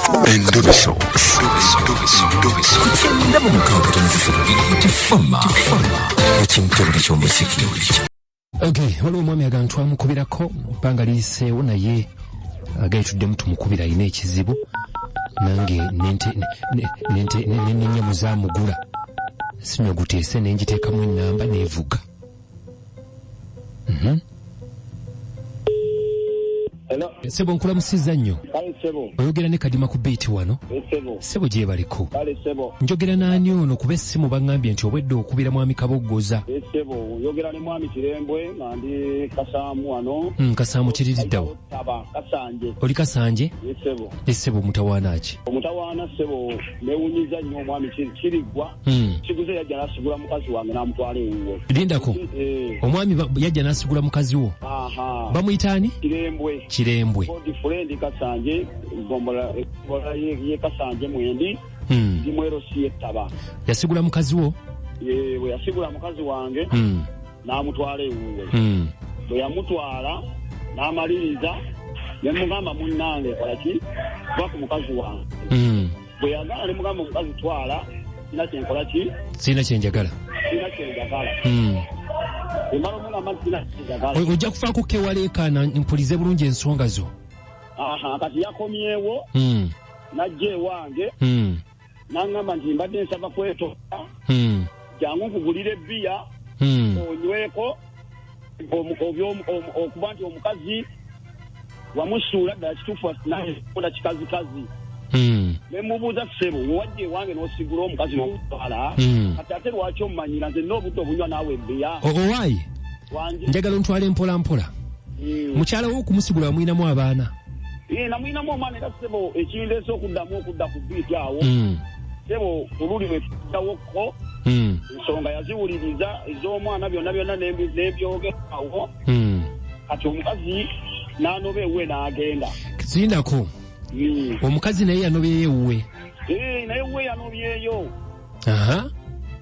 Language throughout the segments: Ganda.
Endoviso. Kutenda mu mukaaga tifama. Ekintu ky'omuziki. Okay, waliwo omwami agantu amukubirako bbanga liyiseewo naye agaituddemu tumukubira alina ekizibu nange n'enyamu zaamugula sinyoguteese n'engiteekamu ennamba n'evuga. Hello. Sebo nkulamusizza nnyo. Kale sebo. Oyogera ne Kadima ku beati wano. Sebo. Sebo gye baliko. Kale sebo. Njogera n'ani ono kuba essimu baŋŋambye nti obwedde okubira mwami Kaboggoza. Sebo, oyogera ne mwami Kirembwe nga ndi Kasaamu wano. Kasaamu kiririddawo. Taba Kasanje. Oli Kasanje? Sebo. Sebo mutawaana ki? Omutawaana sebo newunyiza nnyo omwami Kirigwa. Kiguze yajja n'asigula mukazi wange n'amutwala ewuwe. Lindako. Omwami yajja n'asigula mukazi wo. Aha. Bamuyitaani? Kirembwe. Kirembwe. Body friend Kasanje, gombola ye Kasanje mwendi. Ndi mwero siye taba. Yasigula mukazi wo? Bwe yasigula mukazi wange. N'amutwala ewuwe. Bwe yamutwala n'amaliriza nemugamba munnange kolaki kwa ku mukazi wange. Bwe yagala ne mugamba mukazi twala sina kyenkola ki? Sina kyenjagala. Sina kyenjagala. Emalo mugamba sina kyenjagala. Ojja kufaako kewaleekaana mpulize bulungi ensonga zo. Aha, kati yakomyewo. Najja ewange. N'angamba nti mbadde nsaba kwetoka. Jangu nkugulire bbiya. Onyweko. Okuba nti omukazi wamusuula ddala kituufu naye kola kikazi. Nemubuuza sebo wajja ewange n'osigula omukazi n'omutwala kati ate lwaki omumanyira nze n'obudde obunywa naawe ebbeya owaayi njagala ontwale mpola mukyala wo okumusigula wamwinamu abaana namwinamu omwana era sebo ekindeese okudda ku biiti awo sebo oluli lwetudawokko ensonga yaziwuliriza ez'omwana byonna n'ebyogerawo kati omukazi n'anoba ewuwe n'agenda zindako omukazi naye yanobyeyo ewuwe naye ewuwe yanobyeyo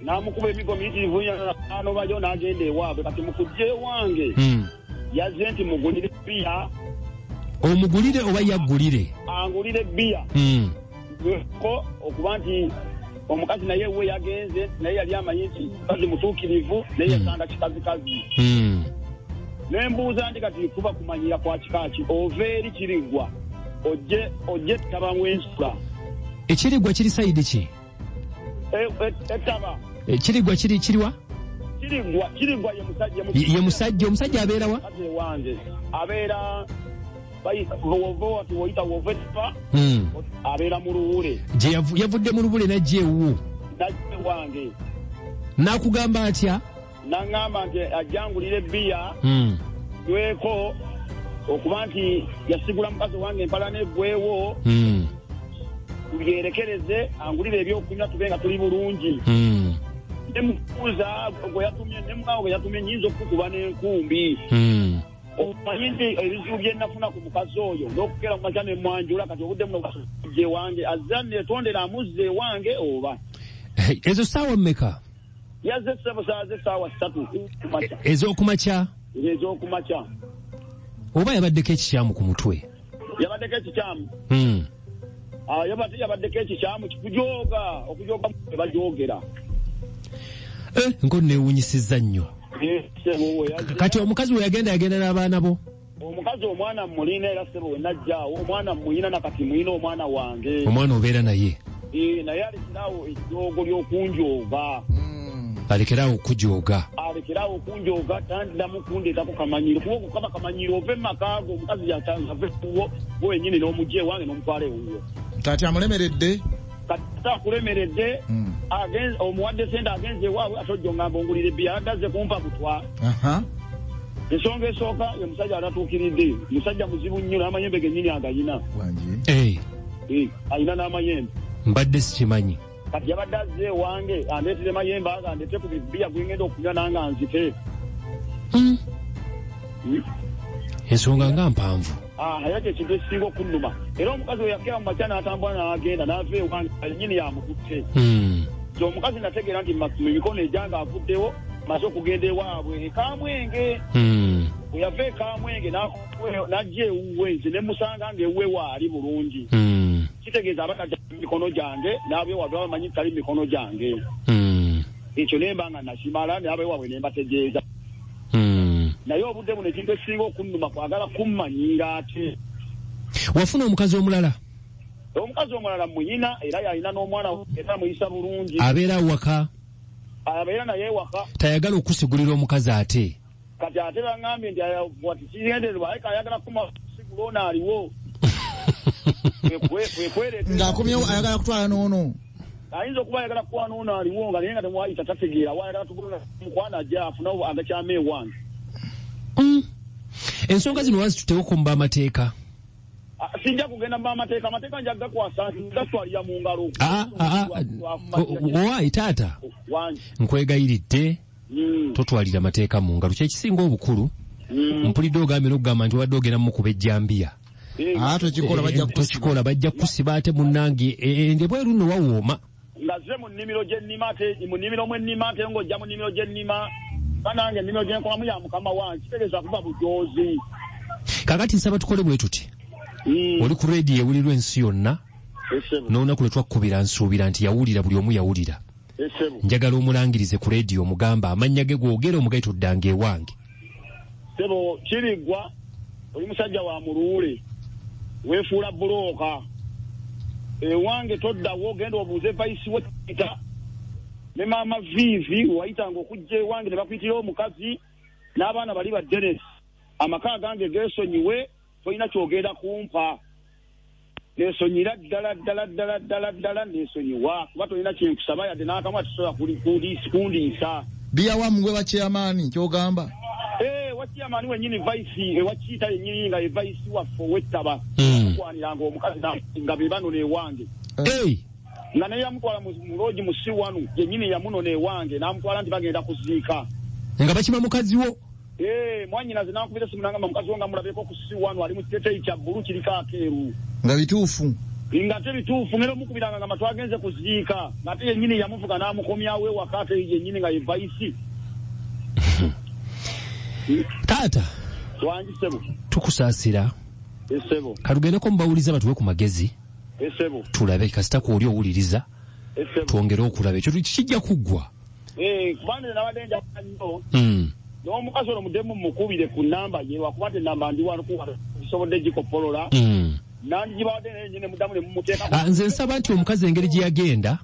n'amukuba emigo miyitirivu n'anobayo n'agenda ewaabwe kati mukujja ewange yazze nti mugulire bbiya omugulire oba yaggulire angulire bbiya ko okuba nti omukazi naye ewuwe yagenze naye yali amanyi nti mukazi mutuukirivu naye yasanga kikazi nembuuza nti kati kuba kumanyira kwa kikaaki ova eri Kirigwa ojje ettaba mwensula ekirigwa kiri sayidi ki? Ettaba ekirigwa kiriwa? Kirigwa ye musajja omusajja abeera wa? wange abeera woyita wovetpa abeera mu Luwule yavudde mu Luwule najja ewuwo najja wange n'akugamba atya? N'angamba nti ajjangulire bbiya nyweko okuba nti yasigula mukazi wange empala neggwewo tulyerekereze angulire ebyokunywa tube nga tuli bulungi nemubuuza nemugamba gwe yatumye nyinza okukuba n'enkumbi omanyi nti ebizibu bye nafuna ku mukazi oyo n'okukera mu makya nemwanjula kati obudde muno bwasujja ewange azza netondera amuzza ewange oba ezo ssaawa mmeka? yazze essaawa 3 ez'okumakya? ez'okumakya oba yabaddeko ekikyamu ku mutwe? Yabaddeko ekikyamu yabaddeko ekikyamu okujooga bajogera nko neewunyisizza nnyo kati omukazi we yagenda n'abaana bo? Omukazi omwana mulina era sebo we najjaawo omwana mulina nakati mulina omwana wange omwana obeera naye naye alekerawo ejjoogo ly'okunjooga alekerawo okunjooga tandiddamu kundeetako kamanyiro kuba okukaba kamanyiro ove mmakaago omukazi yave kuwo wenyini n'omugja ewange n'omutwala ewuwo kati amulemeredde kati akulemeredde omuwadde sente agenze ewaabwe ate ojjo ngamba ongulire bbiya agazze kumpa butwa ensonga esooka ye musajja atatuukiridde musajja muzibu nnyo n'amayembe gennyini agayina ayina n'amayembe mbadde sikimanyi kati yabadde azze ewange andeetere mayembe aga andete ku bibbiya gwengenda okunywa nanga nzite ensonga nga mpanvu yaki ekintu ekisinga okunnuma era omukazi we yakera mu makya n'atambula n'agenda n'ava ewange nyini yamukutte omukazi nategeera nti mu mikono egyange avuddewo maze okugenda ewaabwe ekamwenge bwe yava ekamwenge n'ajja ewuwe nze ne musanga ng'ewuwe waali bulungi kitegeeza abataja mikono gyange n'abeewabwe bamanyi tali mikono gyange ekyo nemba nga nakimala n'abeewabwe ne mbategeeza naye obudde buno ekintu ekisinga okunnuma kwagala kummanyira ate wafuna omukazi omulala muyina era yalina n'omwana era muyisa bulungi abeera waka abeera naye waka tayagala okusigulira omukazi ate kati ate bangambye nti wati kigendererwa aye kayagala kumasigula ono aliwo ng'akomyewo ayagala kutwala n'ono ayinza okuba ayagala kutwala n'ono aliwo nga naye nga temwayita tategeera wayagala tugulula mukwana ajja afuna agakyama ewange ensonga zino wazituteeko mu b'amateeka sijja kugenda mu amateeka nja gakwasa gatwalira mu ngalo owaayi taata nkwegayiridde totwalira amateeka mu ngalo kyekisinga obukulu mpulidde ogambye n'okugamba nti wadde ogenda mukuba ejjambiya tokikola bajja kusiba ate munnange ende bweru nno wawooma nga ze mu nnimiro gye nnima ate mu nnimiro mwe nnima ate ng'ojja mu nnimiro gye nnima banange ennimiro gye nkolamu ya mukama wange kitegeeza kuba bujoozi kakati nsaba tukole bwe tuti oli ku rediyo ewulirwa ensi yonna n'olunaku lwe twakkubira nsuubira nti yawulira buli omu yawulira njagala omulangirize ku rediyo omugamba amannya ge googera omugaituddanga ewange sebo kiriggwa oli musajja wa muluule weefuula bulooka ewange toddawo genda obuuze vaisi wetita ne maama viivi wayitanga okujja ewange ne bakuyitira omukazi n'abaana bali ba Dennis amaka gange geesonyiwe tolina kyogenda kumpa nesonyira ddala nesonyiwa kuba tolina kyenkusaba yadde n'akamu atisobola kundiisa biya wamwe wa chairman kyogamba wa chairman wenyini vice ewakiyita yennyini nga ye vice waffe ow'ettaba kwaniranga omukazi nga be banona ewange nga naye yamutwala mu loogi mu C1 yennyini yamunona ewange n'amutwala nti bagenda kuziika nga bakima mukazi wo mwanyinaze n'ankubira simu nangamba mukazi wo nga mulabeko ku C1 ali mu kiteteyi kya bbulu kiriko akeeru nga bituufu nga tebituufu ngera omukubiranga nga matwagenze kuziika ngate yennyini yamuvuga n'amukomyawo ewaka ate yennyini nga ye vaisi taata wangi sebo tukusaasira esebo kalugendeko mubawuliza batuwe ku magezi esebo tulabe kasita ku oli owuliriza twongere okulaba ekyo kijja kuggwa kubanga nabadde njagala nnyo n'omukazi ono muddemu mukubire ku nnamba ye lwakuba te nnamba ndi wano kusobodde gikopolola nandigibawadde naye nyine muddamu ne mumuteeka nze nsaba nti omukazi engeri gye yagenda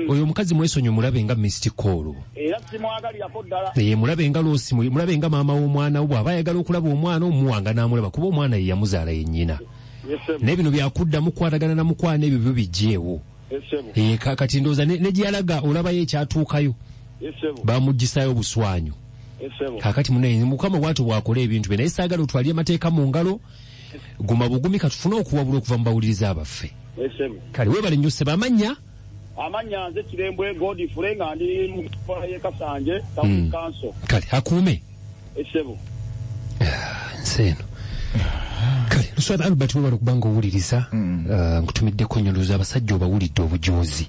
oyo omukazi mwesonyi omulabe nga Mr. Call era simwagalirako ddala mulabe nga loosi mulabe nga maama w'omwana wo bw'aba ayagala okulaba omwana omuwanga n'amulaba kuba omwana ye yamuzaala yennyina naye bino byakuddamu kukwatagana na mukwana ebyo byo bijjeewo kati ndowooza ne gye yalaga olabayo ekyatuukayo baamuggyisayo buswanyu kakati munaye mukama bw'atyo bwakola ebintu bye naye saagala otwalire amateeka mu ngalo guma bugumi katufune okuwabula okuva mu bawuliriza abaffe kale weebale nnyo sseba amanya nze Kirembwe Godfrey nga ndi mu kola ye Kasanje Town Council kale akuume esebo nseno kale luswata Albert weebale okubanga owuliriza nkutumiddeko nnyondoza abasajja obawulidde obujoozi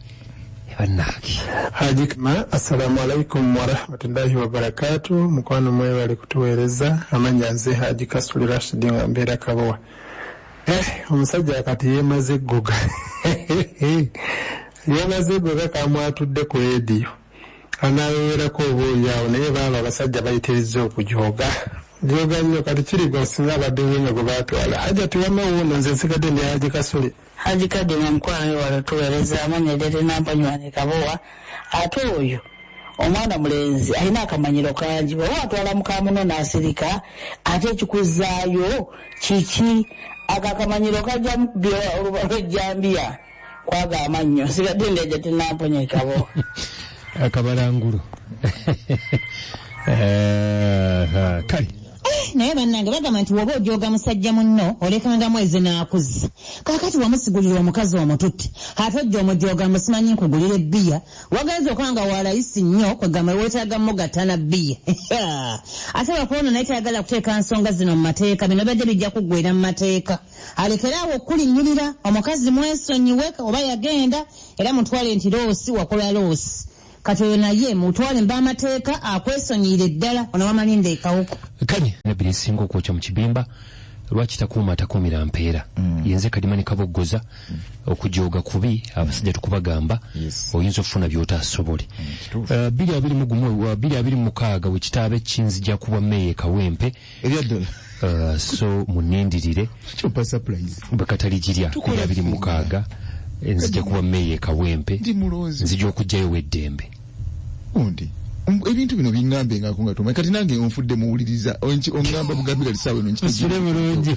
ebannange Haji Kama assalamu alaikum wa rahmatullahi wa barakatuh mukwano mwebale kutuweereza amanya nze Haji Kasuli Rashid nga mbeera Kabowa omusajja akati yeemaze eggoga yeemaze eggoga kamwatudde ku rediyo anaaweerako obuulyawo naye baaba abasajja bayitiriza okujooga jooga nnyo kati kirigwa singa abadde wenga gwe baatwala hajja tiwamawuuno nze nsigadde ne Haji Kasuli Haji Kadima mkwano wala tuweereza amanya lete nampanywane Kabowa ate oyo omwana mulenzi alina akamanyiro kangi bwe watwala mukamuno n'asirika ate ekikuzaayo kiki akakamanyiro kajja olubalo ejjambiya kwaga amannyo nsigadde ndeja tenampanya Kabowa akabalangulu kale naye bannange bagamba nti woba ojooga musajja munno olekanga mwezi n'akuzza kaakati wamusigulira omukazi omututte ate ojja omujooga musimanyi nkugulira ebbiya wagenza okanga walayisi nnyo kwegamba weetaaga mugattana bbiya ate lwakuba naye tayagala kuteeka nsonga zino mu mateeka bino badde bijja kuggwera mu mateeka alekeraawo okulinnyirira omukazi mwesonyiwe oba yagenda era mutwale nti loosi wakola loosi kati oyo naye mutwale mba amateeka akwesonyiire ddala ono bamalinde ekawuko kanye nabiri esinga okwokya mu kibimba lwaki takuumira mpeera yenze Kadimani Kaboggoza okujooga kubi abasajja tukubagamba oyinza okufuna by'otaasobole 2026 wekitaabe kinzija kuba meeya Kawempe so munindirire bwekataligirya 2026 nzija kuba meeya Kawempe nzija okujjayo weddembe ebintu bino bingambe nga tuma kati nange onfudde muwuliriza ongamba bugambira lisaawe no nkitagire bulungi